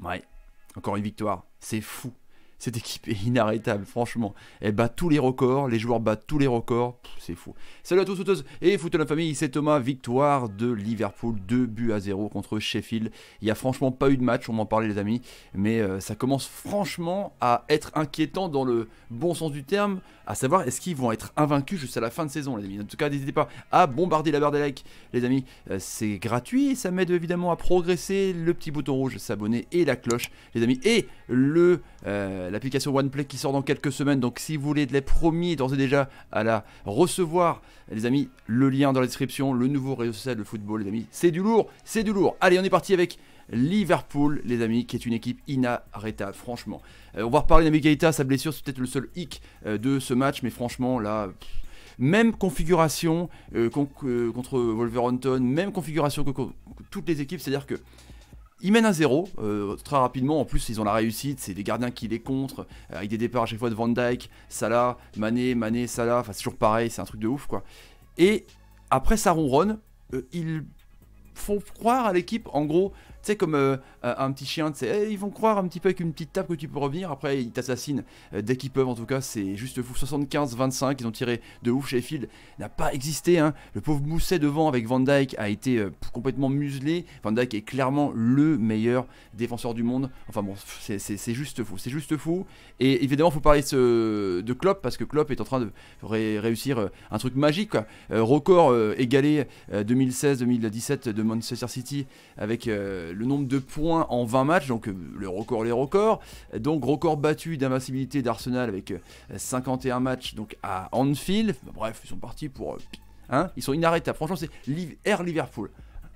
Ouais, encore une victoire. C'est fou. Cette équipe est inarrêtable, franchement. Elle bat tous les records, les joueurs battent tous les records. C'est fou. Salut à tous, footeuses et foot de la famille, c'est Thomas. Victoire de Liverpool, 2-0 contre Sheffield. Il n'y a franchement pas eu de match, on m'en parlait les amis. Mais ça commence franchement à être inquiétant dans le bon sens du terme. À savoir, est-ce qu'ils vont être invaincus jusqu'à la fin de saison les amis. En tout cas, n'hésitez pas à bombarder la barre des likes les amis. C'est gratuit et ça m'aide évidemment à progresser. Le petit bouton rouge, s'abonner et la cloche les amis. Et l'application OnePlay qui sort dans quelques semaines. Donc si vous voulez être les premiers d'ores et déjà à la recevoir les amis, le lien dans la description, le nouveau réseau social de football les amis. C'est du lourd, c'est du lourd. Allez, on est parti avec Liverpool les amis, qui est une équipe inarrêtable franchement. On va reparler d'Naby Keïta, sa blessure c'est peut-être le seul hic de ce match, mais franchement là... Même configuration contre Wolverhampton, même configuration que toutes les équipes, c'est-à-dire que ils mènent 1-0 très rapidement. En plus, ils ont la réussite. C'est des gardiens qui les contre avec des départs à chaque fois de Van Dijk, Salah, Mané, Salah. Enfin, c'est toujours pareil. C'est un truc de ouf, quoi. Et après, ça ronronne. Ils font croire à l'équipe, en gros, tu sais, comme un petit chien, ils vont croire un petit peu avec une petite tape que tu peux revenir. Après, ils t'assassinent dès qu'ils peuvent. En tout cas, c'est juste fou. 75-25, ils ont tiré de ouf. Sheffield n'a pas existé. Hein. Le pauvre Mousset devant avec Van Dijk a été complètement muselé. Van Dijk est clairement le meilleur défenseur du monde. Enfin bon, c'est juste fou. C'est juste fou. Et évidemment, il faut parler de Klopp parce que Klopp est en train de réussir un truc magique. Quoi. Record égalé 2016-2017 de Manchester City avec le nombre de points en 20 matchs, donc les records, donc record battu d'invincibilité d'Arsenal avec 51 matchs donc à Anfield. Bref, ils sont partis pour hein, ils sont inarrêtables, franchement c'est Air Liverpool.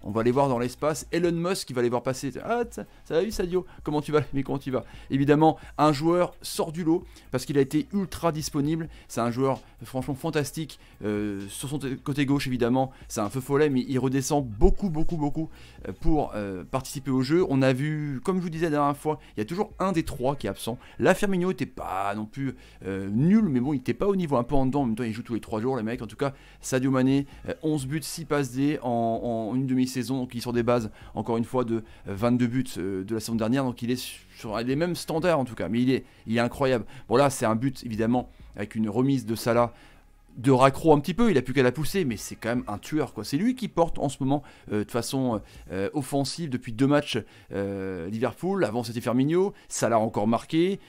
On va aller voir dans l'espace, Elon Musk qui va les voir passer. Ah, ça va vu Sadio? Comment tu vas? Mais comment tu vas? Évidemment, un joueur sort du lot parce qu'il a été ultra disponible. C'est un joueur franchement fantastique. Sur son côté gauche, évidemment, c'est un feu follet, mais il redescend beaucoup pour participer au jeu. On a vu, comme je vous disais la dernière fois, il y a toujours un des trois qui est absent. Là, Firmino n'était pas non plus nul, mais bon, il n'était pas au niveau, un peu en dedans. En même temps, il joue tous les 3 jours, les mecs. En tout cas, Sadio Mané, 11 buts, 6 passes D en une demi-saison. Donc il est sur des bases encore une fois de 22 buts de la saison dernière, donc il est sur les mêmes standards en tout cas, mais il est incroyable. Bon là c'est un but évidemment avec une remise de Salah de raccro un petit peu, il a plus qu'à la pousser, mais c'est quand même un tueur quoi. C'est lui qui porte en ce moment de façon offensive depuis 2 matchs Liverpool. Avant c'était Firmino, Salah a encore marqué.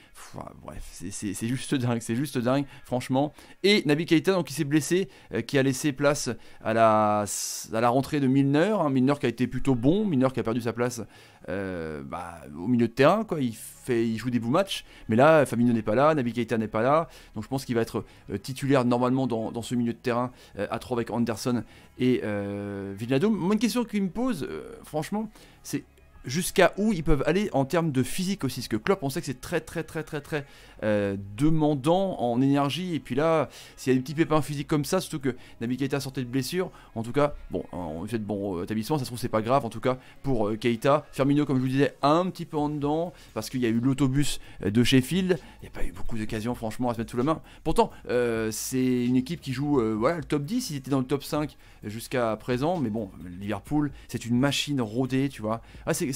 Bref, c'est juste dingue, franchement. Et Naby Keïta donc qui s'est blessé, qui a laissé place à la rentrée de Milner, hein. Milner qui a été plutôt bon, Milner qui a perdu sa place au milieu de terrain quoi. Il joue des beaux matchs, mais là Firmino n'est pas là, Naby Keïta n'est pas là, donc je pense qu'il va être titulaire normalement dans ce milieu de terrain à 3 avec Anderson et Wijnaldum. Moi une question qu'il me pose franchement, c'est jusqu'à où ils peuvent aller en termes de physique aussi, parce que Klopp on sait que c'est très demandant en énergie, et puis là s'il y a des petits pépins physiques comme ça, surtout que Naby Keïta sortait de blessure, en tout cas bon on fait de bon établissement, ça se trouve c'est pas grave en tout cas pour Keïta. Firmino comme je vous disais un petit peu en dedans parce qu'il y a eu l'autobus de Sheffield, il n'y a pas eu beaucoup d'occasions franchement à se mettre sous la main, pourtant c'est une équipe qui joue voilà, le top 10, ils étaient dans le top 5 jusqu'à présent, mais bon Liverpool c'est une machine rodée tu vois.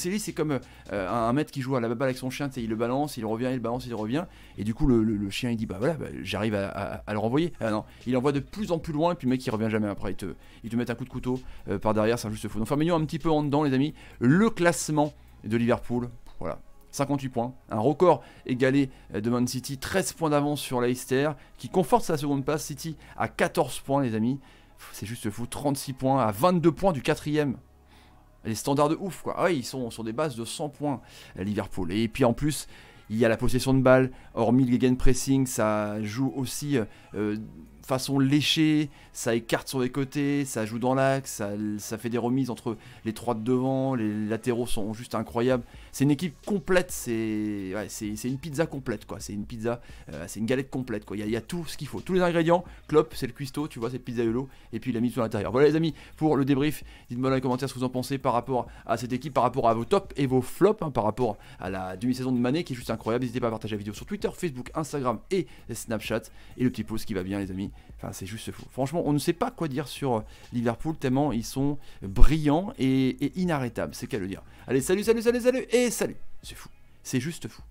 C'est comme un maître qui joue à la baballe avec son chien, il le balance, il revient, il balance, il revient, et du coup le chien il dit bah voilà, j'arrive à le renvoyer. Non, il envoie de plus en plus loin, et puis le mec il revient jamais après, il te met un coup de couteau par derrière, c'est juste fou. Donc Firmino un petit peu en dedans les amis. Le classement de Liverpool, voilà, 58 points, un record égalé de Man City, 13 points d'avance sur Leicester, qui conforte sa seconde place. City à 14 points les amis, c'est juste fou, 36 points à 22 points du 4ème. Les standards de ouf quoi. Ah ouais, ils sont sur des bases de 100 points Liverpool. Et puis en plus il y a la possession de balle, hormis le gegenpressing, ça joue aussi façon léchée, ça écarte sur les côtés, ça joue dans l'axe, ça fait des remises entre les 3 de devant, les latéraux sont juste incroyables. C'est une équipe complète, c'est une pizza complète quoi, c'est une pizza, c'est une galette complète quoi, il y a tout ce qu'il faut, tous les ingrédients. Klopp c'est le cuistot, tu vois, c'est pizza yolo, et puis il a mis tout à l'intérieur. Voilà les amis pour le débrief, dites-moi dans les commentaires ce que vous en pensez par rapport à cette équipe, par rapport à vos tops et vos flops, hein, par rapport à la demi-saison de Mané qui est juste incroyable. N'hésitez pas à partager la vidéo sur Twitter, Facebook, Instagram et Snapchat, et le petit pouce qui va bien les amis. Enfin, c'est juste fou. Franchement, on ne sait pas quoi dire sur Liverpool tellement ils sont brillants et inarrêtables. C'est qu'à le dire. Allez, salut, et salut! C'est fou. C'est juste fou.